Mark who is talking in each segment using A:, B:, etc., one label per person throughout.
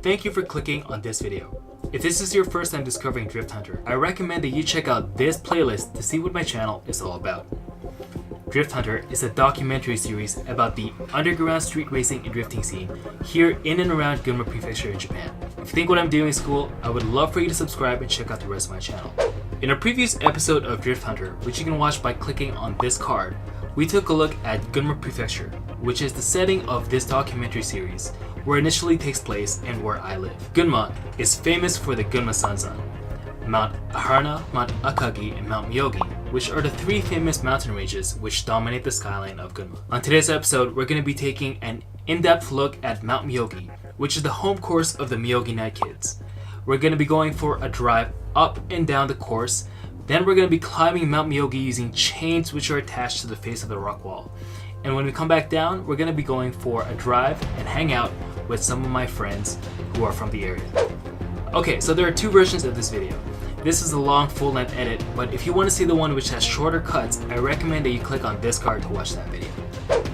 A: thank you for clicking on this video. If this is your first time discovering Drift Hunter, I recommend that you check out this playlist to see what my channel is all about. Drift Hunter is a documentary series about the underground street racing and drifting scene here in and around Gunma Prefecture in Japan. If you think what I'm doing is cool, I would love for you to subscribe and check out the rest of my channel. In a previous episode of Drift Hunter, which you can watch by clicking on this card, we took a look at Gunma Prefecture, which is the setting of this documentary series, where it initially takes place and where I live. Gunma is famous for the Gunma Sansan, Mount Aharna, Mount Akagi, and Mount Myogi, which are the three famous mountain ranges which dominate the skyline of Gunma. On today's episode, we're going to be taking an in-depth look at Mount Myogi, which is the home course of the Myogi Night Kids. We're going to be going for a drive up and down the course, then we're going to be climbing Mount Myogi using chains which are attached to the face of the rock wall. And when we come back down, we're going to be going for a drive and hang out with some of my friends who are from the area. Okay, so there are two versions of this video. This is a long full-length edit, but if you want to see the one which has shorter cuts, I recommend that you click on this card to watch that video.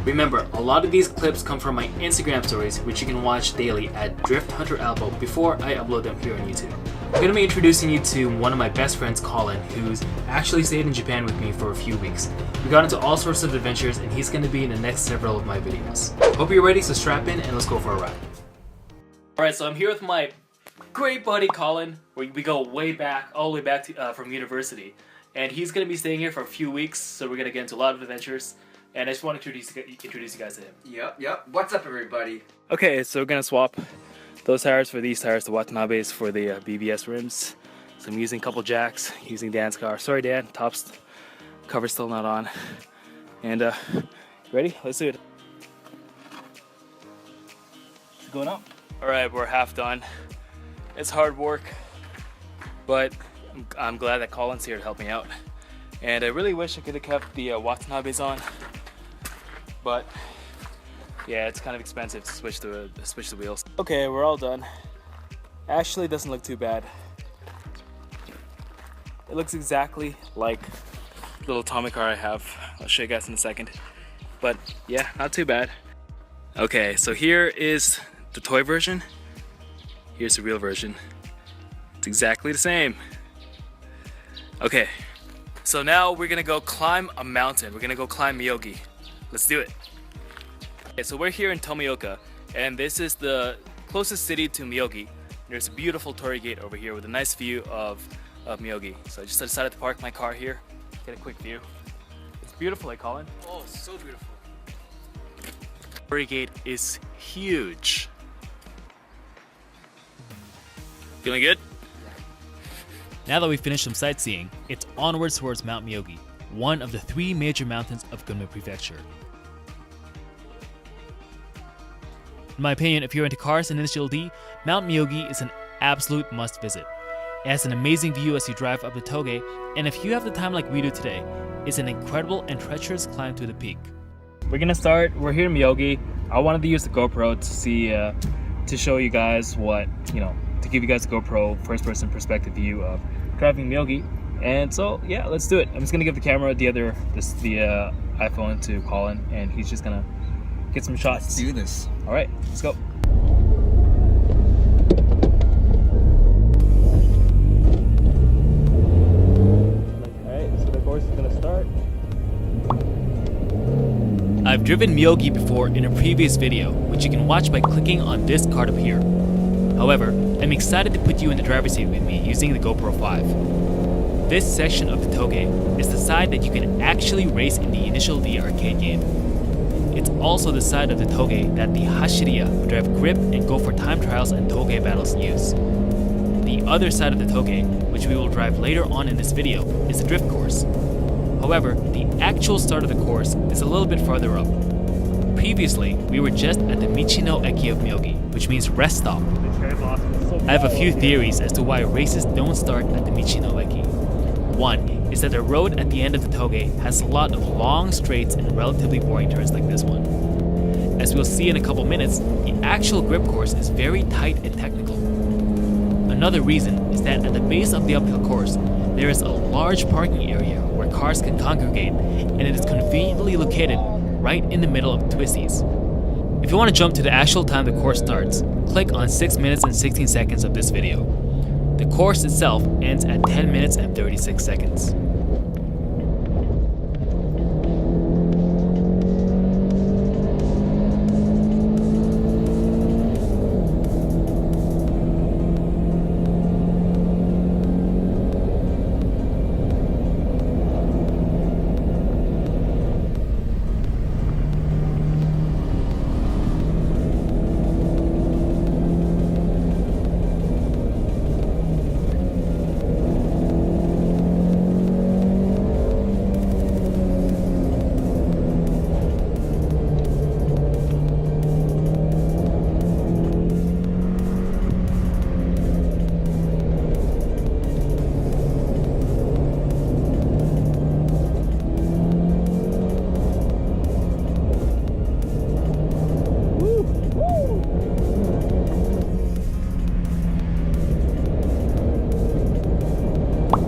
A: Remember, a lot of these clips come from my Instagram stories, which you can watch daily at Drifthunters Albo before I upload them here on YouTube. I'm going to be introducing you to one of my best friends, Colin, who's actually stayed in Japan with me for a few weeks. We got into all sorts of adventures, and he's going to be in the next several of my videos. Hope you're ready, so strap in and let's go for a ride. Alright, so I'm here with my great buddy Colin, where we go way back, all the way back to, from university. And he's going to be staying here for a few weeks, so we're going to get into a lot of adventures. And I just want to introduce you guys to him.
B: Yep. What's up, everybody?
A: Okay, so we're going to swap those tires for these tires, the Watanabes for the BBS rims. So I'm using a couple jacks, using Dan's car. Sorry Dan, top's cover's still not on. And ready? Let's do it. Is it going up? Alright, we're half done. It's hard work, but I'm glad that Colin's here to help me out. And I really wish I could have kept the Watanabes on, but yeah, it's kind of expensive to switch the wheels. Okay, we're all done. Actually, it doesn't look too bad. It looks exactly like the little Tommy car I have. I'll show you guys in a second. But yeah, not too bad. Okay, so here is the toy version. Here's the real version. It's exactly the same. Okay, so now we're gonna go climb a mountain. We're gonna go climb Myogi. Let's do it. Okay, so we're here in Tomioka, and this is the closest city to Myogi. There's a beautiful torii gate over here with a nice view of Myogi. So I just decided to park my car here, get a quick view. It's beautiful, Colin. Oh, so beautiful. The torii gate is huge. Feeling good? Now that we've finished some sightseeing, it's onwards towards Mount Myogi, one of the three major mountains of Gunma Prefecture. In my opinion, if you're into cars and initial D, Mount Myogi is an absolute must visit. It has an amazing view as you drive up the Touge, and if you have the time like we do today, it's an incredible and treacherous climb to the peak. We're here in Myogi. I wanted to use the GoPro to see, to show you guys what, to give you guys a GoPro first-person perspective view of driving Myogi. And so, yeah, let's do it. I'm just gonna give the camera, the iPhone to Colin, and he's just gonna get some shots.
B: Let's do this.
A: All right, let's go. All right, so the course is gonna start. I've driven Myogi before in a previous video, which you can watch by clicking on this card up here. However, I'm excited to put you in the driver's seat with me using the GoPro 5. This section of the Touge is the side that you can actually race in the Initial D arcade game. It's also the side of the Touge that the Hashiriya who drive grip and go for time trials and Touge battles use. The other side of the Touge, which we will drive later on in this video, is the drift course. However, the actual start of the course is a little bit farther up. Previously, we were just at the Michino Eki of Myogi, which means rest stop. I have a few theories as to why races don't start at the Michino Eki. One is that the road at the end of the Touge has a lot of long straights and relatively boring turns like this one. As we'll see in a couple minutes, the actual grip course is very tight and technical. Another reason is that at the base of the uphill course, there is a large parking area where cars can congregate, and it is conveniently located right in the middle of twisties. If you want to jump to the actual time the course starts, click on 6 minutes and 16 seconds of this video. The course itself ends at 10 minutes and 36 seconds.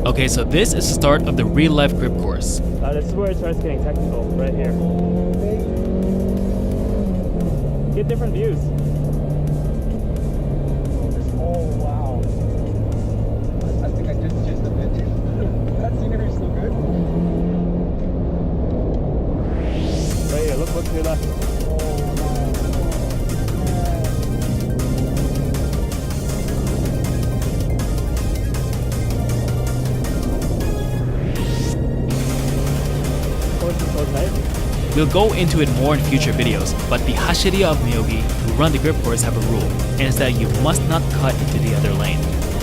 A: Okay, so this is the start of the real-life grip course.
C: This is where it starts getting technical, right here. Get different views.
D: Oh wow. I think I just jizzed a bit. That scenery is so good.
C: Right here, look to your left.
A: We'll go into it more in future videos, but the Hashiriya of Myogi who run the grip course have a rule, and it's that you must not cut into the other lane.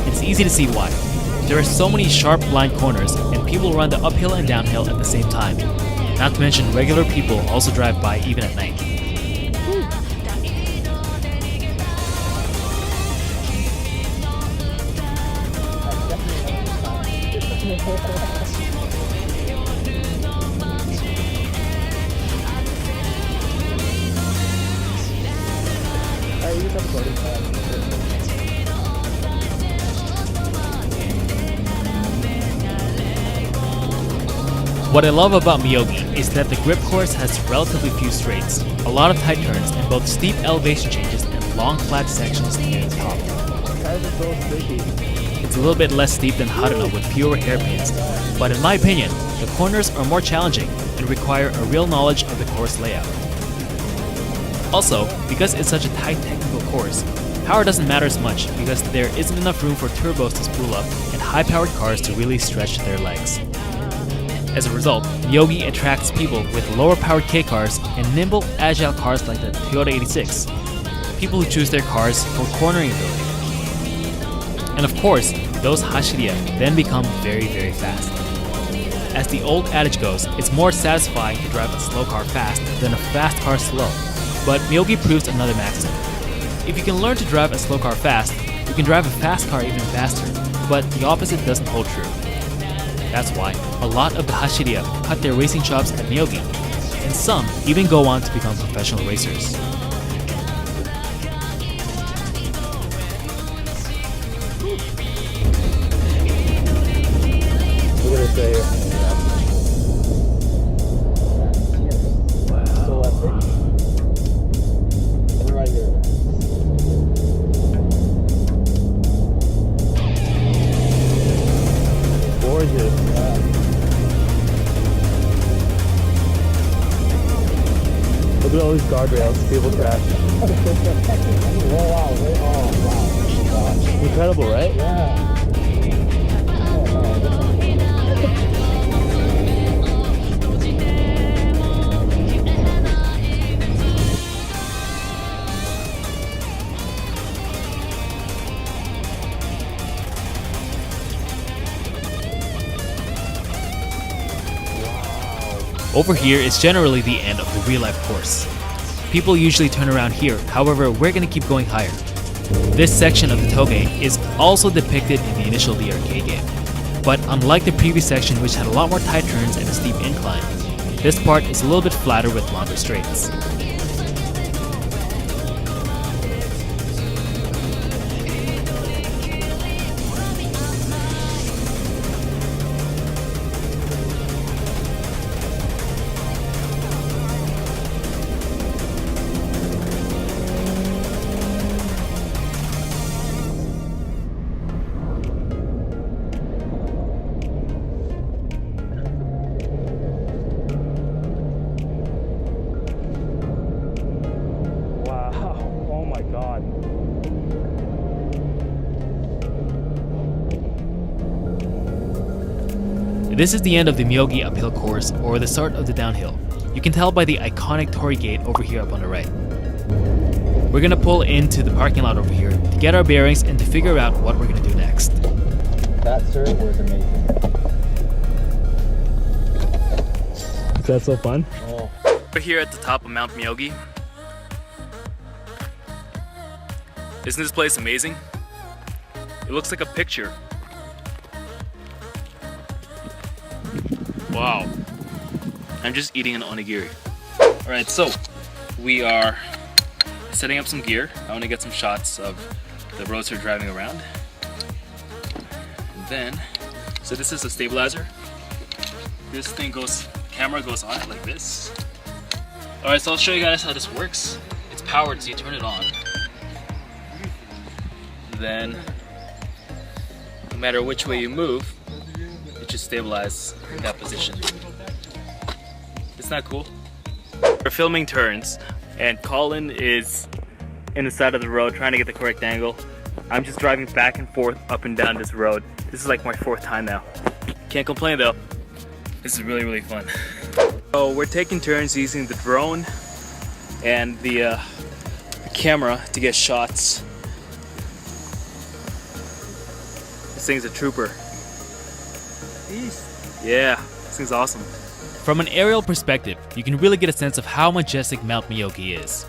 A: It's easy to see why. There are so many sharp blind corners, and people run the uphill and downhill at the same time. Not to mention regular people also drive by even at night. What I love about Myogi is that the grip course has relatively few straights, a lot of tight turns, and both steep elevation changes and long flat sections near the top. It's a little bit less steep than Haruna with fewer hairpins, but in my opinion, the corners are more challenging and require a real knowledge of the course layout. Also, because it's such a tight technical course, power doesn't matter as much because there isn't enough room for turbos to spool up and high-powered cars to really stretch their legs. As a result, Myogi attracts people with lower-powered K-cars and nimble, agile cars like the Toyota 86, people who choose their cars for cornering ability. And of course, those Hashiriya then become very, very fast. As the old adage goes, it's more satisfying to drive a slow car fast than a fast car slow, but Myogi proves another maxim. If you can learn to drive a slow car fast, you can drive a fast car even faster, but the opposite doesn't hold true. That's why a lot of the Hashiriya cut their racing chops at Myogi, and some even go on to become professional racers.
C: We're gonna stay here. Wow. So left. And right here. Gorgeous. Look at all these guardrails. People crash.
D: Wow.
C: Incredible, right?
D: Yeah.
A: Over here is generally the end of the real-life course. People usually turn around here, however, we're gonna keep going higher. This section of the Touge is also depicted in the initial DRK game, but unlike the previous section which had a lot more tight turns and a steep incline, this part is a little bit flatter with longer straights. this is the end of the Myogi uphill course, or the start of the downhill. You can tell by the iconic torii gate over here up on the right. We're gonna pull into the parking lot over here to get our bearings and to figure out what we're gonna do next.
D: That, sir, was amazing.
C: Is that so fun?
D: Oh.
A: We're here at the top of Mount Myogi. Isn't this place amazing? It looks like a picture. Wow. I'm just eating an onigiri. Alright, so we are setting up some gear. I want to get some shots of the roads we're driving around. And then, so this is a stabilizer. This thing goes, camera goes on it like this. Alright, so I'll show you guys how this works. It's powered, so you turn it on. Then, no matter which way you move, it should stabilize in that position. Isn't that cool? We're filming turns, and Colin is in the side of the road trying to get the correct angle. I'm just driving back and forth up and down this road. This is like my 4th time now. Can't complain though. This is really, really fun. So we're taking turns using the drone and the camera to get shots. This thing's a trooper. Yeah, this thing's awesome. From an aerial perspective, you can really get a sense of how majestic Mount Myogi is.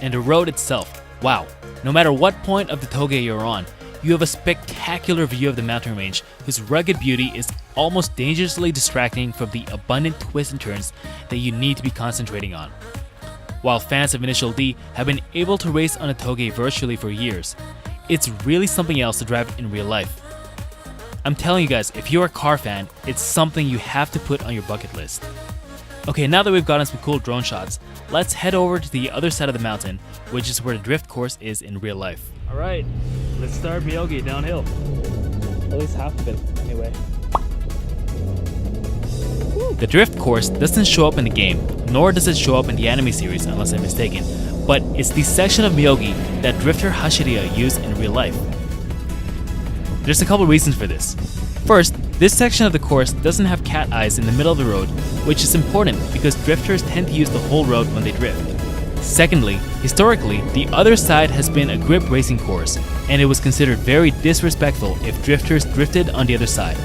A: And the road itself, wow. No matter what point of the Touge you're on, you have a spectacular view of the mountain range whose rugged beauty is almost dangerously distracting from the abundant twists and turns that you need to be concentrating on. While fans of Initial D have been able to race on a Touge virtually for years, it's really something else to drive in real life. I'm telling you guys, if you're a car fan, it's something you have to put on your bucket list. Okay, now that we've gotten some cool drone shots, let's head over to the other side of the mountain, which is where the drift course is in real life. Alright, let's start Myogi downhill.
C: At least half of it, anyway.
A: The drift course doesn't show up in the game, nor does it show up in the anime series unless I'm mistaken, but it's the section of Myogi that drifter Hashiriya used in real life. There's a couple reasons for this. First, this section of the course doesn't have cat eyes in the middle of the road, which is important because drifters tend to use the whole road when they drift. Secondly, historically, the other side has been a grip racing course, and it was considered very disrespectful if drifters drifted on the other side,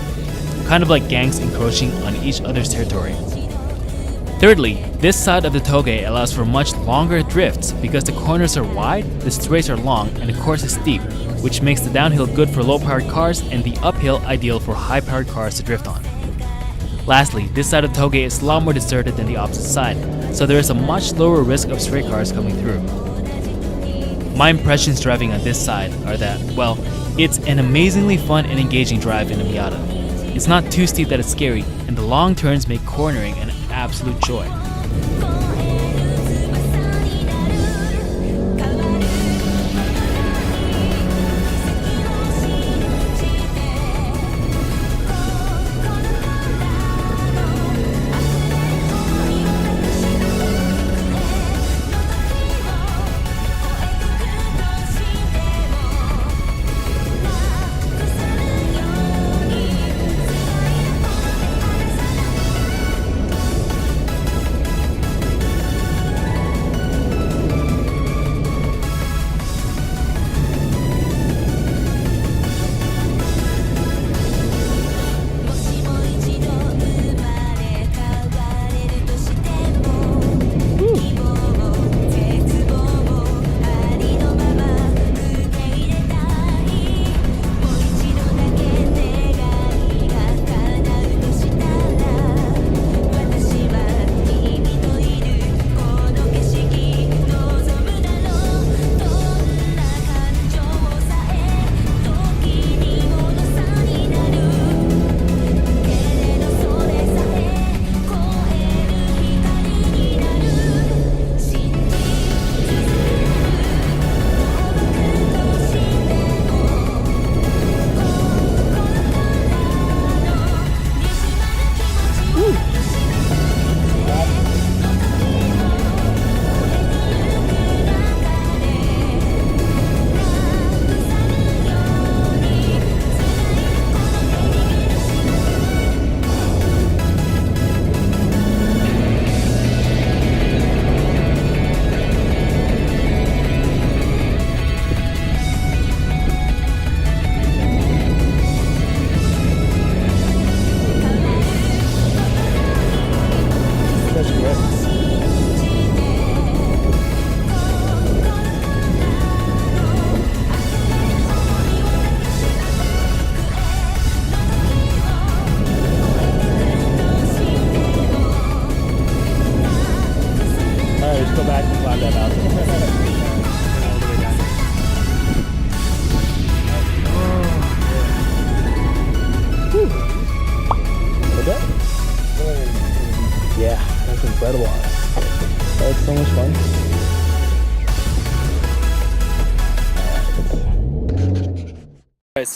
A: kind of like gangs encroaching on each other's territory. Thirdly, this side of the Touge allows for much longer drifts because the corners are wide, the straights are long, and the course is steep, which makes the downhill good for low-powered cars and the uphill ideal for high-powered cars to drift on. Lastly, this side of Touge is a lot more deserted than the opposite side, so there is a much lower risk of stray cars coming through. My impressions driving on this side are that, well, it's an amazingly fun and engaging drive in the Miata. It's not too steep that it's scary, and the long turns make cornering an absolute joy.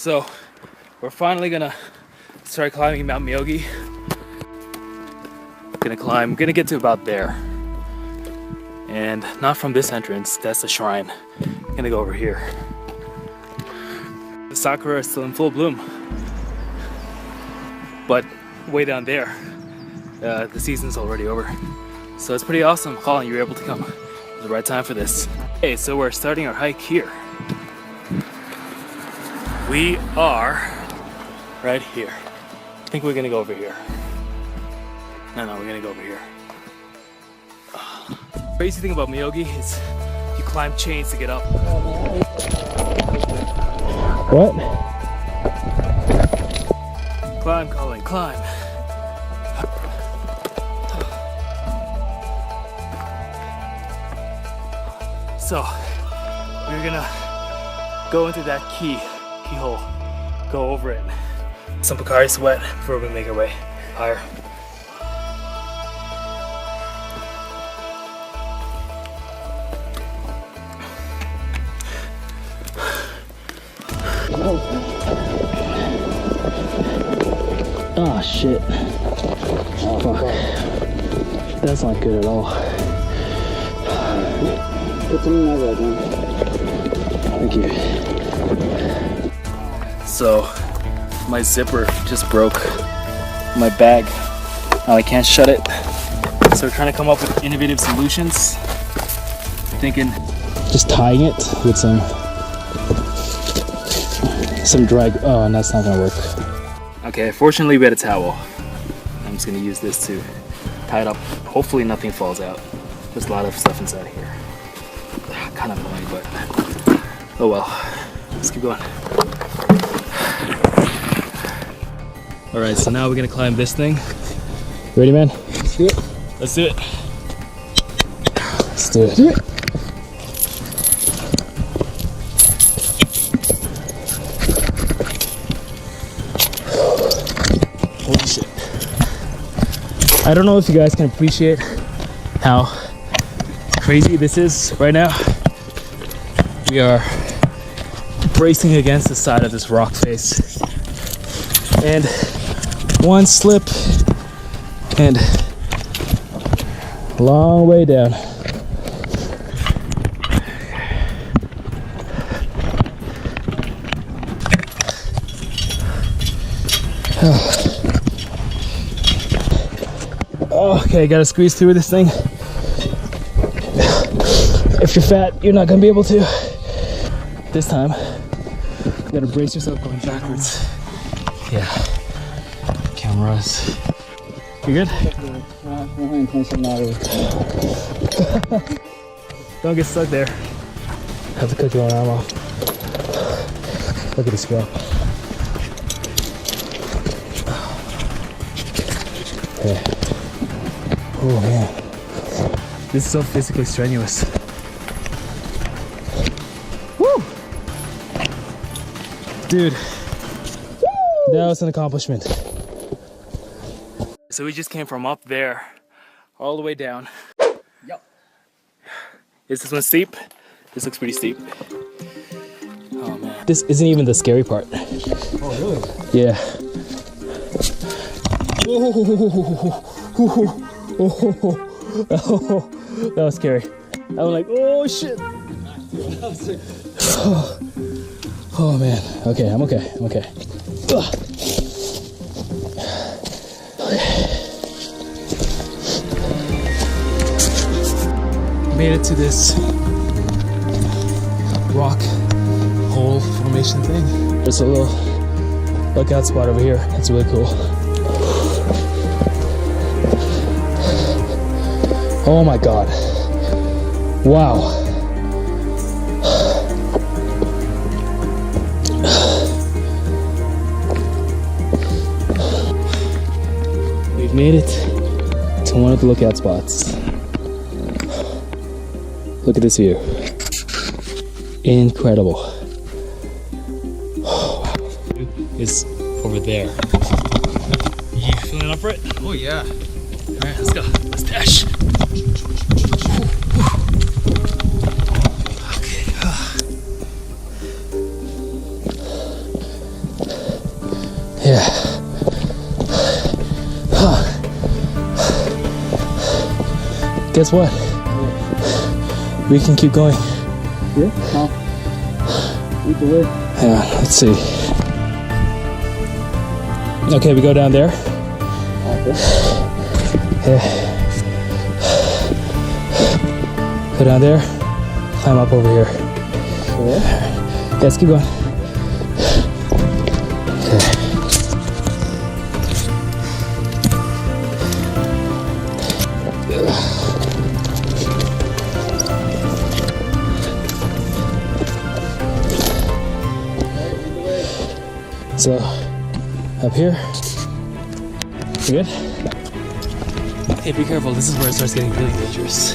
A: So we're finally gonna start climbing Mount Myogi. Gonna get to about there. And not from this entrance, that's the shrine. Gonna go over here. The sakura is still in full bloom. But way down there, the season's already over. So it's pretty awesome. Colin, you were able to come at the right time for this. Okay, so we're starting our hike here. We are right here. I think we're gonna go over here. No, we're gonna go over here. Crazy thing about Myogi is you climb chains to get up.
C: What?
A: Climb, Colin, climb. So, we're gonna go into that keyhole, go over it. Some Pocari sweat before we make our way higher.
C: Oh shit. Oh fuck. That's not good at all. Put some in my bag, man. Thank you.
A: So, my zipper just broke my bag. Now I can't shut it. So we're trying to come up with innovative solutions. Thinking
C: Just tying it with some dry. Oh, and that's not gonna work.
A: okay, fortunately we had a towel. I'm just gonna use this to tie it up. Hopefully nothing falls out. There's a lot of stuff inside here. Kind of annoying, but oh well. Let's keep going. Alright, so now we're gonna climb this thing.
C: Ready, man?
A: Let's do it. Let's do it.
C: Let's do it. Do it.
A: Holy shit.
C: I don't know if you guys can appreciate how crazy this is right now. We are bracing against the side of this rock face. And one slip and long way down. Oh, okay, gotta squeeze through this thing. If you're fat, you're not gonna be able to. This time, you gotta brace yourself going backwards. Yeah. Cameras. You good? Don't get stuck there. Have to cut your own arm off. Look at this girl. Yeah. Oh man. This is so physically strenuous. Woo! Dude. That was an accomplishment.
A: So we just came from up there all the way down.
B: Yep.
A: Is this one steep? This looks pretty steep. Oh man.
C: This isn't even the scary part.
B: Oh, really?
C: Yeah. That was scary. I was like, oh shit. Oh man. Okay, I'm okay. I'm okay. Ugh. Made it to this rock hole formation thing. There's a little lookout spot over here. That's really cool. Oh my god. Wow. We've made it to one of the lookout spots. Look at this view. Incredible. Oh, wow. It's over there.
A: You feeling up for it?
B: Oh, yeah.
A: Alright, let's go. Let's dash. Okay.
C: guess what? We can keep going.
D: Yeah? How? Lead the way.
C: Yeah, let's see. Okay, we go down there.
D: Okay.
C: Yeah. Go down there, climb up over here.
D: Yeah.
C: Yeah, let's keep going. Okay. So, up here. You good? Hey, be careful. This is where it starts getting really dangerous.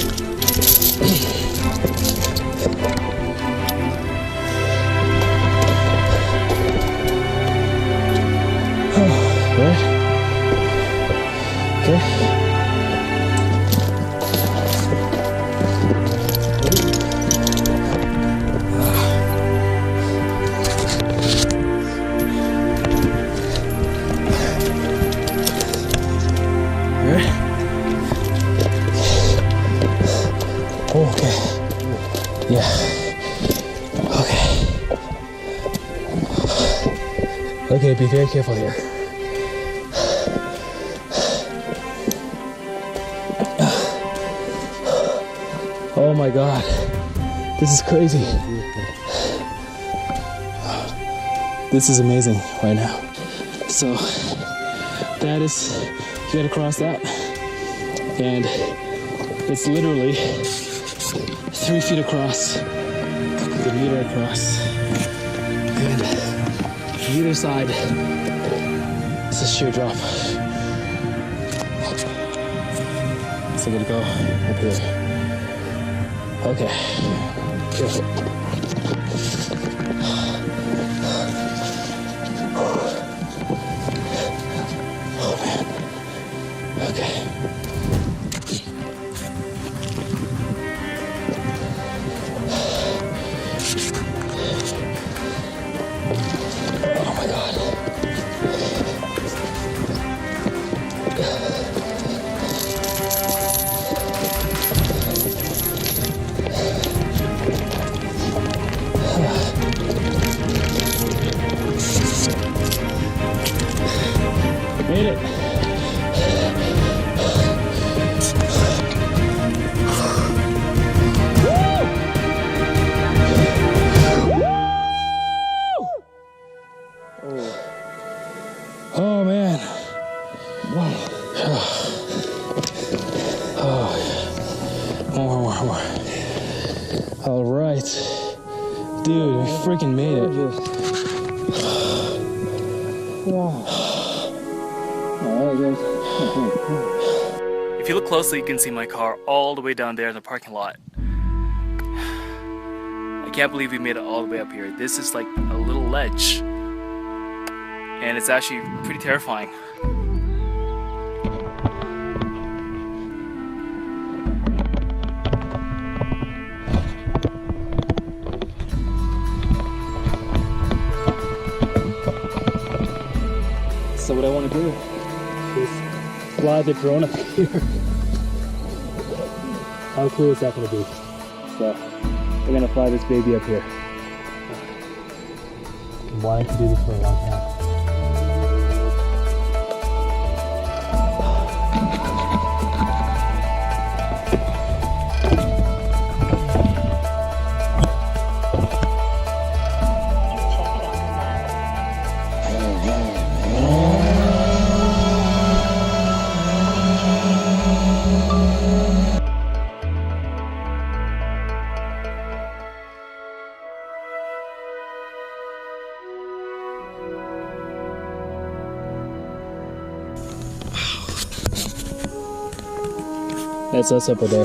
C: Right? Okay. Right? Oh, okay. Yeah. Okay. Okay, be very careful here. Oh my God, this is crazy. This is amazing right now. So that is, you gotta cross that. And it's literally 3 feet across, a meter across. And on either side, it's a sheer drop. So I'm gonna go up here. Okay. Careful. Oh man. Okay. Oh my God. Made it. Oh man. Wow. Oh. More. All right. Dude, we freaking made it.
D: Wow. Alright, guys.
A: If you look closely, you can see my car all the way down there in the parking lot. I can't believe we made it all the way up here. This is like a little ledge. And it's actually pretty terrifying.
C: So what I want to do is fly the drone up here. How cool is that going to be? So we're going to fly this baby up here. Been wanting to do this for a long time. That's us up there.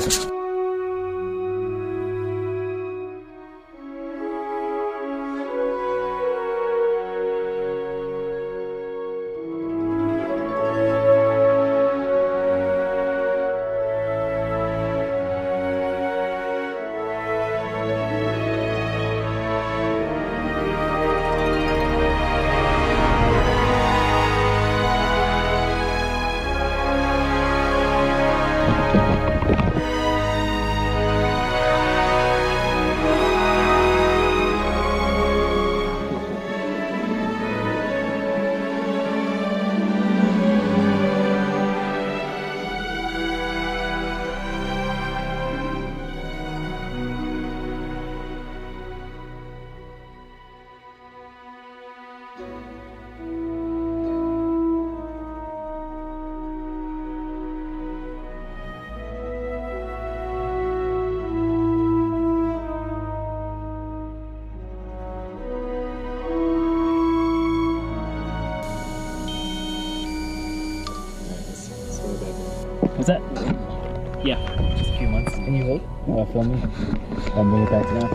C: What's that? Yeah, just a few months. Can you hold? Film me. I'll bring it back down.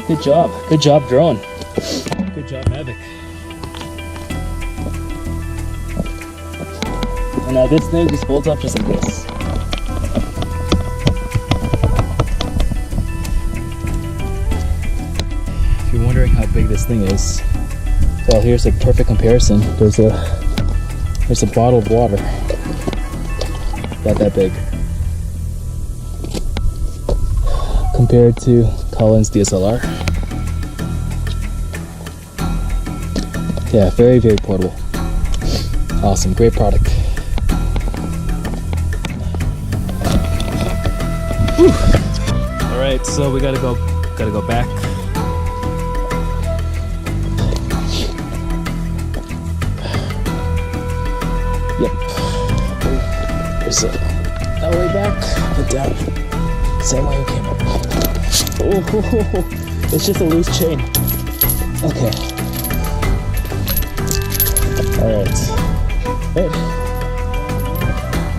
C: Good job. Good job, drone. Good job, Mavic. And now this thing just folds up just like this. If you're wondering how big this thing is, well, here's a perfect comparison. There's a bottle of water. About that big. Compared to Colin's DSLR. Yeah, very, very portable. Awesome, great product. Whew. All right, so we gotta go back. Yep. There's that way back, but down. Same way we came up. Oh, it's just a loose chain. Okay. All right. Hey.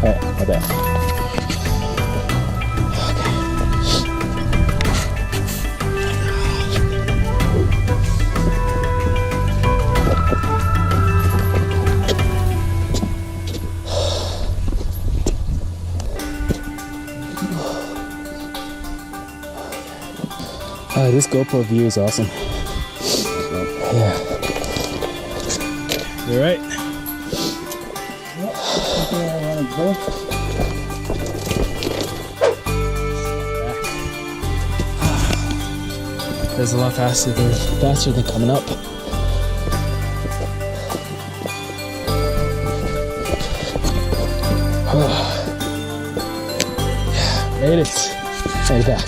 C: All right, my bad. This GoPro view is awesome. Yeah. You alright? That's a lot faster than coming up. Made it. Made it back.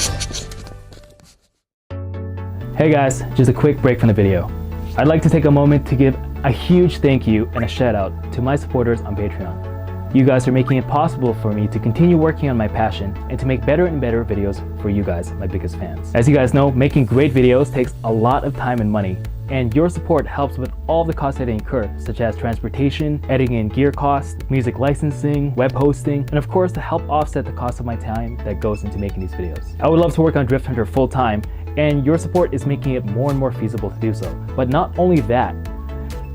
C: Hey guys, just a quick break from the video. I'd like to take a moment to give a huge thank you and a shout out to my supporters on Patreon. You guys are making it possible for me to continue working on my passion and to make better and better videos for you guys, my biggest fans. As you guys know, making great videos takes a lot of time and money, and your support helps with all the costs that I incur, such as transportation, editing and gear costs, music licensing, web hosting, and of course to help offset the cost of my time that goes into making these videos. I would love to work on Drift full time, and your support is making it more and more feasible to do so. But not only that,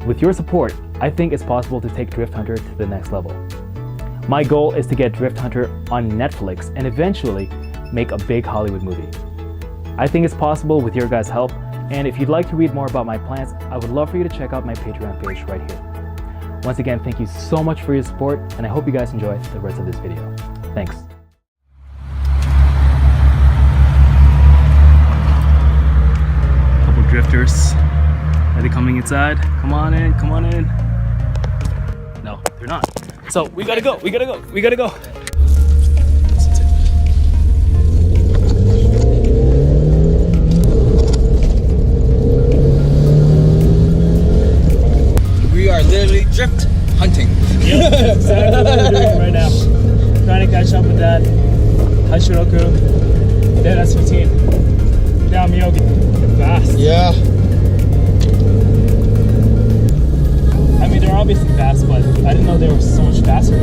C: with your support, I think it's possible to take Drift Hunter to the next level. My goal is to get Drift Hunter on Netflix and eventually make a big Hollywood movie. I think it's possible with your guys' help, and if you'd like to read more about my plans, I would love for you to check out my Patreon page right here. Once again, thank you so much for your support, and I hope you guys enjoy the rest of this video. Thanks. Couple drifters. Are they coming inside? Come on in, come on in. No, they're not. So we gotta go, we gotta go, we gotta go.
B: We are literally drift hunting.
C: Yep, that's exactly what we're doing right now. Trying to catch up with that Hashiroku, then S15, down Myogi. Fast.
B: Yeah.
C: I mean, they're obviously fast, but I didn't know they were so much faster. I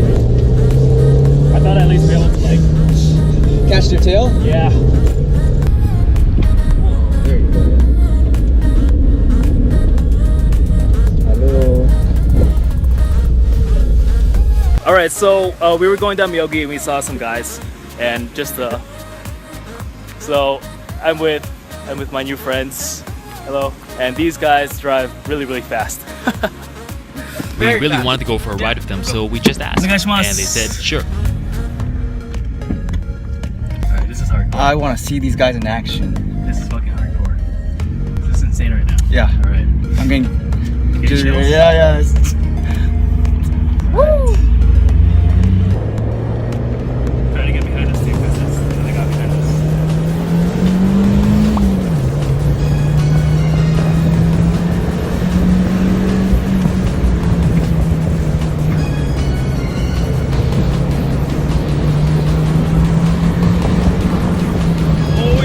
C: thought I'd at least be able to, like,
B: Catch their tail?
C: yeah.
B: There you go. Hello.
C: All right, so we were going down Myogi and we saw some guys, and just so I'm with my new friends. Hello. And these guys drive really, really fast.
E: We really wanted to go for a ride with them, so we just asked, and they said sure.
C: Alright, this is hardcore.
B: I want to see these guys in action.
C: This is fucking hardcore. This is insane right now.
B: Yeah.
C: Alright.
B: I'm getting.
C: Getting chills?
B: Yeah. Woo!
C: Trying to get behind us too, because they got behind us. Oh,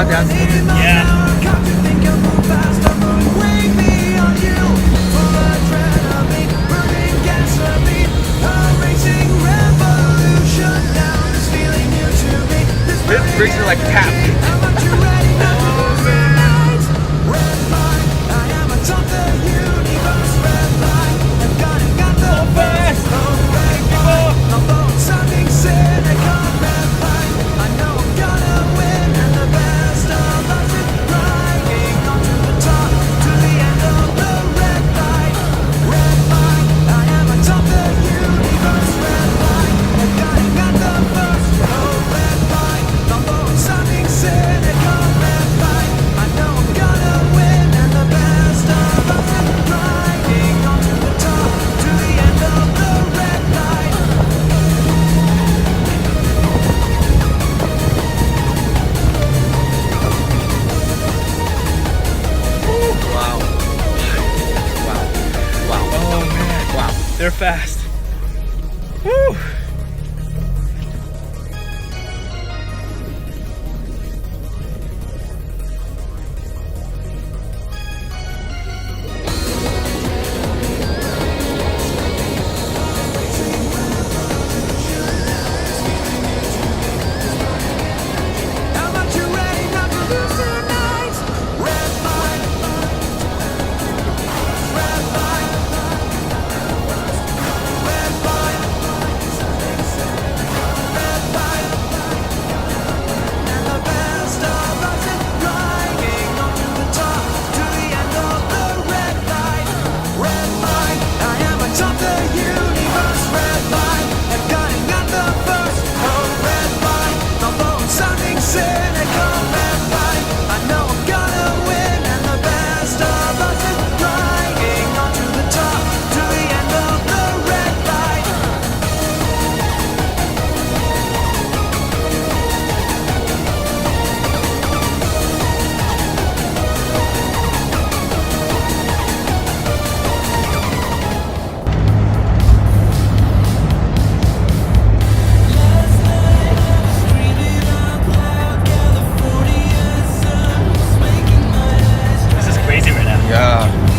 B: countdown.
C: Yeah.
B: This brings me like tap.
C: They're fast. Woo!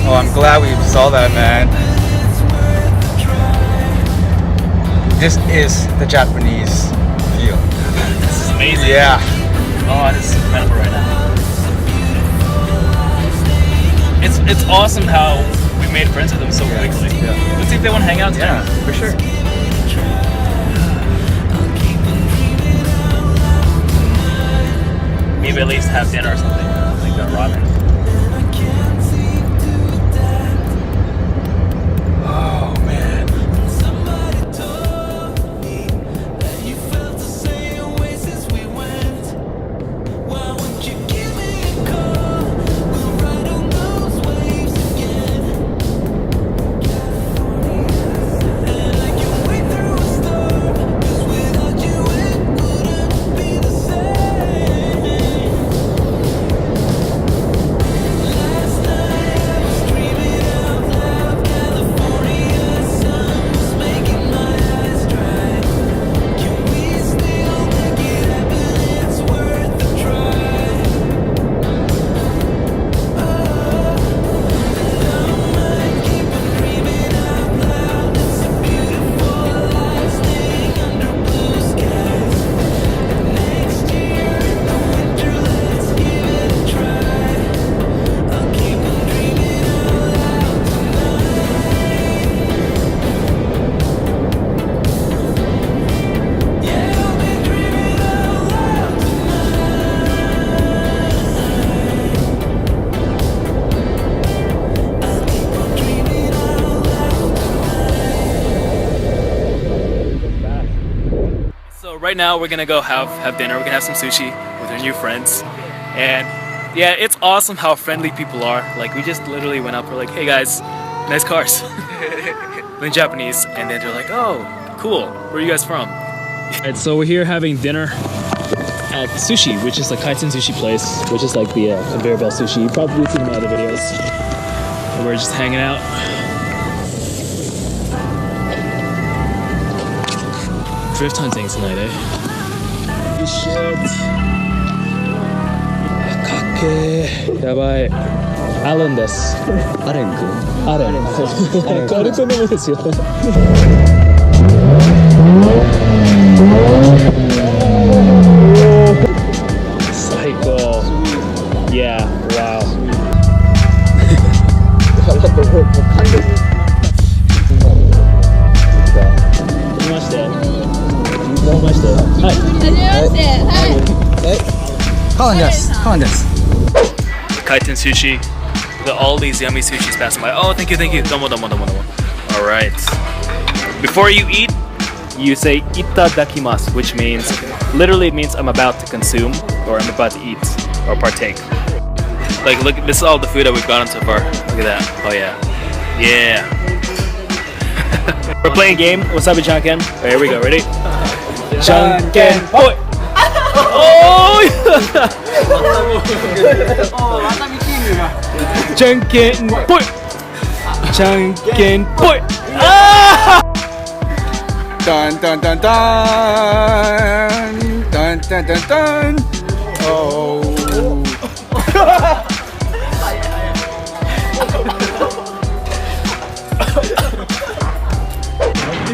B: Oh, I'm glad we saw that, man. This is the Japanese feel.
C: This is amazing.
B: Yeah.
C: Oh, this is incredible right now. It's awesome how we made friends with them so quickly.
B: Yeah.
C: Let's see if they want to hang out together.
B: Yeah, for sure.
C: Maybe at least have dinner or something, like a ramen.
B: Oh, man.
C: Right now we're gonna go have dinner. We're gonna have some sushi with our new friends, and yeah, it's awesome how friendly people are. Like, we just literally went up, we're like, hey guys, nice cars in Japanese, and then they're like, oh cool, where are you guys from? And so we're here having dinner at Sushi, which is like Kaisen sushi place, which is like the conveyor belt sushi. You've probably seen my other videos, and we're just hanging out. Drift hunting tonight, eh? Holy shit. やばい。アレンです。
D: アレン君。
C: アレン。アレン君のもですよ。最高。Yeah, wow. 来まして。はい。
B: カワンです。カワンです。
A: Kaiten sushi. Got all these yummy sushis passing by. Oh, thank you, thank you. Domo. All right. Before you eat, you say itadakimasu, which means literally it means I'm about to consume or I'm about to eat or partake. Like, look, this is all the food that we've gotten so far. Look at that. Oh yeah, yeah. We're playing a game. Wasabi Janken. Oh, here we go. Ready? Janken. Oh. Oh. Janken. Boy. Janken. Boy. Ah!
B: Dun dun dun dun dun dun dun dun. Oh.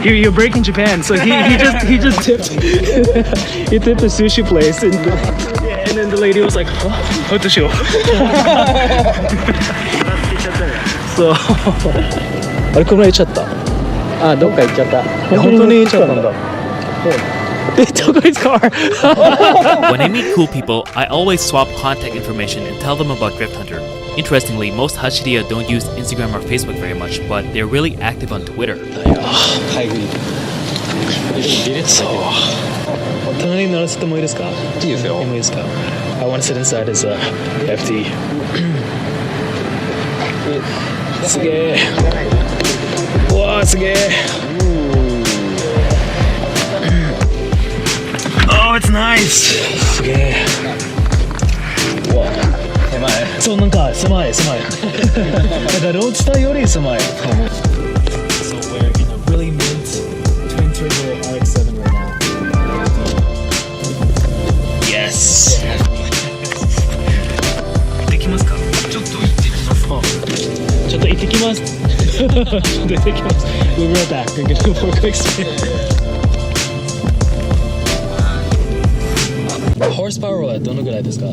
C: You're breaking Japan, so he just tipped he tipped the sushi place and then the lady was like, what the show? So あれこの辺行っちゃった。
D: あ、どっか行っちゃった。
C: 本当に行っちゃったんだ。They took his car.
E: When I meet cool people, I always swap contact information and tell them about Drift Hunter. Interestingly, most Hashiriya don't use Instagram or Facebook very much, but they're really active on Twitter.
C: そう。隣に乗らせてもいいですか？
B: いいですよ。
C: いいですか？ I want to sit inside his FD. すげえ。うわーすげえ。Oh, it's nice. すげえ。うわ。
B: 狭い。
C: そうなんか狭い。だからローチターより狭い。So we're in a really mint twin turbo RX-7 right now. Yes. できますか？ちょっと行ってきます。ちょっと行ってきます。We'll be right back. We're gonna do a quick spin. Horsepower はどのぐらいですか？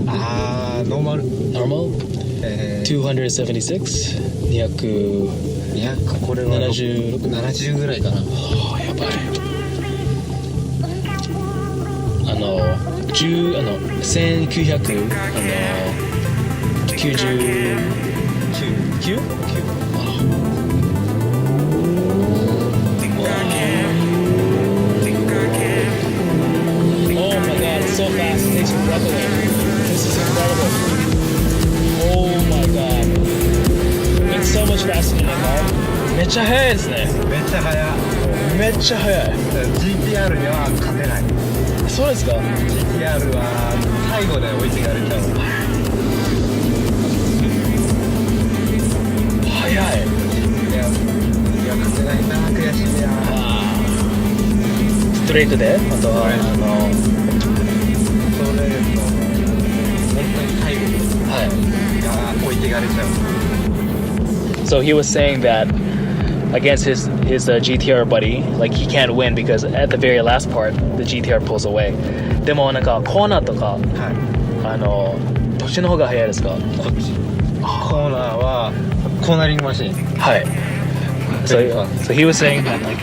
B: あー、ノーマル。
C: Normal? 276? 200
B: これは
C: 70
B: ぐらいかな。
C: ああ、やばい。1900 99? Oh my god, it's so fast, it takes your breath away. This is incredible. Oh my god. It's so much faster than my car. めっちゃ速いですね。
B: めっちゃ速い。
C: めっちゃ速い。
B: GTR には勝てない。
C: そうですか？
B: GTR は最後で置いてかれちゃう。
C: 速い。
B: いや、勝てないな、悔しいな。
C: ストレートで、あとは
B: それの本当に最後が置いてかれちゃう。
C: So he was saying that against his GTR buddy, like he can't win because at the very last part the GTR pulls away. でもなんかコーナーとか、どっちの方が速いですか？
B: こっち。コーナーはコーナリングマシン。
C: はい。So he was saying that like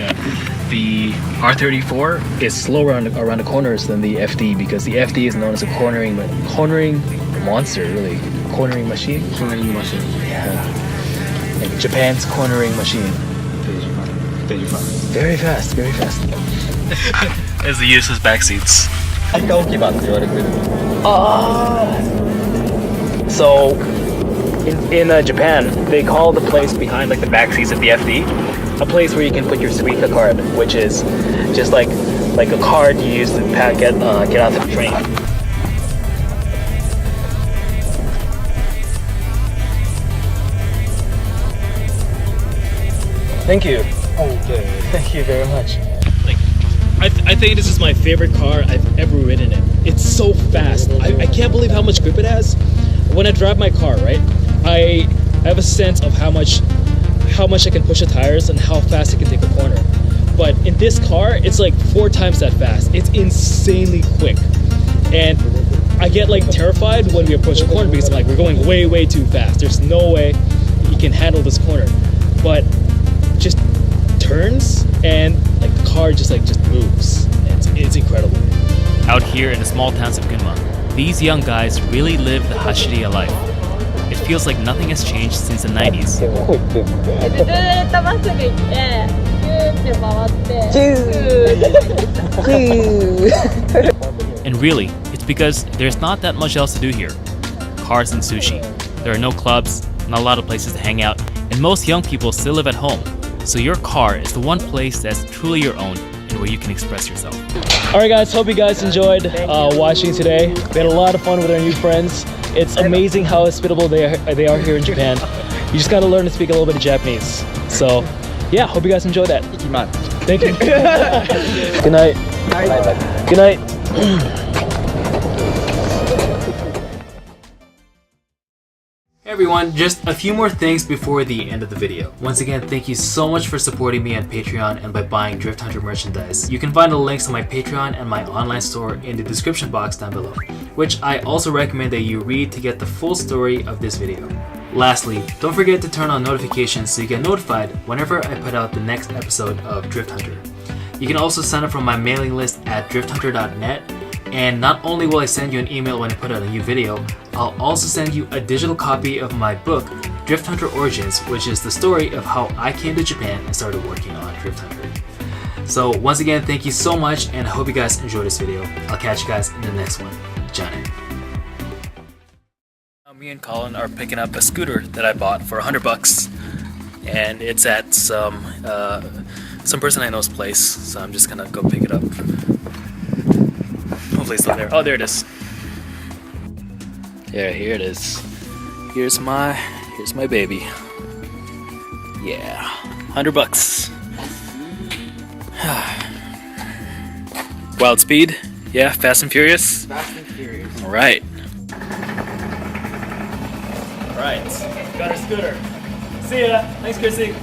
C: the R34 is slower around the corners than the FD because the FD is known as a cornering monster, really. Cornering machine.
B: コーナリングマシン。
C: Yeah. Like Japan's cornering machine.
B: Very fast.
C: Very fast.
A: As the useless back seats.
B: 赤置き場って言われてる。
C: So in Japan, they call the place behind like the back seats of the FD a place where you can put your Suica card, which is just like a card you use to get onto the train. Thank you.
B: Okay.
C: Thank you very much. Like, I think this is my favorite car I've ever ridden in. It's so fast. I can't believe how much grip it has. when I drive my car, right, I have a sense of how much I can push the tires and how fast I can take a corner. But in this car, it's like 4 times that fast. It's insanely quick. And I get like terrified when we approach a corner because I'm like, we're going way, way too fast. There's no way you can handle this corner. But just turns and like the car just moves. It's incredible.
E: Out here in the small towns of Gunma, these young guys really live the Hashiriya life. It feels like nothing has changed since the 90s.
F: ずーっとまっすぐ行ってギューって回って
E: And really, it's because there's not that much else to do here. Cars and sushi. There are no clubs, not a lot of places to hang out, and most young people still live at home. So your car is the one place that's truly your own and where you can express yourself.
C: Alright guys, hope you guys enjoyed watching today. We had a lot of fun with our new friends. It's amazing how hospitable they are here in Japan. You just gotta learn to speak a little bit of Japanese. So yeah, hope you guys enjoyed that. Thank you. Good night. Good night.
A: Hey everyone, just a few more things before the end of the video. Once again, thank you so much for supporting me on Patreon and by buying Drifthunter merchandise. You can find the links to my Patreon and my online store in the description box down below, which I also recommend that you read to get the full story of this video. Lastly, don't forget to turn on notifications so you get notified whenever I put out the next episode of Drifthunters. You can also sign up for my mailing list at drifthunter.net. And not only will I send you an email when I put out a new video, I'll also send you a digital copy of my book, Drifthunter Origins, which is the story of how I came to Japan and started working on Drifthunter. So once again, thank you so much, and I hope you guys enjoyed this video. I'll catch you guys in the next one. Johnny. Me and Colin are picking up a scooter that I bought for $100, and it's at some person I know's place. So I'm just gonna go pick it up. Hopefully it's not there. Oh, there it is. Yeah, here it is. Here's my baby. Yeah, $100. Wild Speed. Yeah, Fast and Furious.
B: Fast and Furious.
A: All right. All right. Got our scooter. See ya. Thanks, Chrissy. Woo!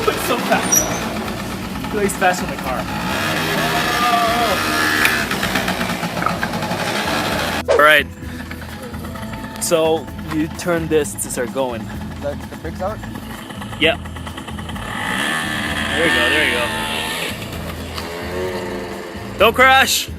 A: It's so fast. I feel like it's faster in the car. Alright, so you turn this to start going.
B: The brakes out?
A: Yep. There you go, there you go. Don't crash!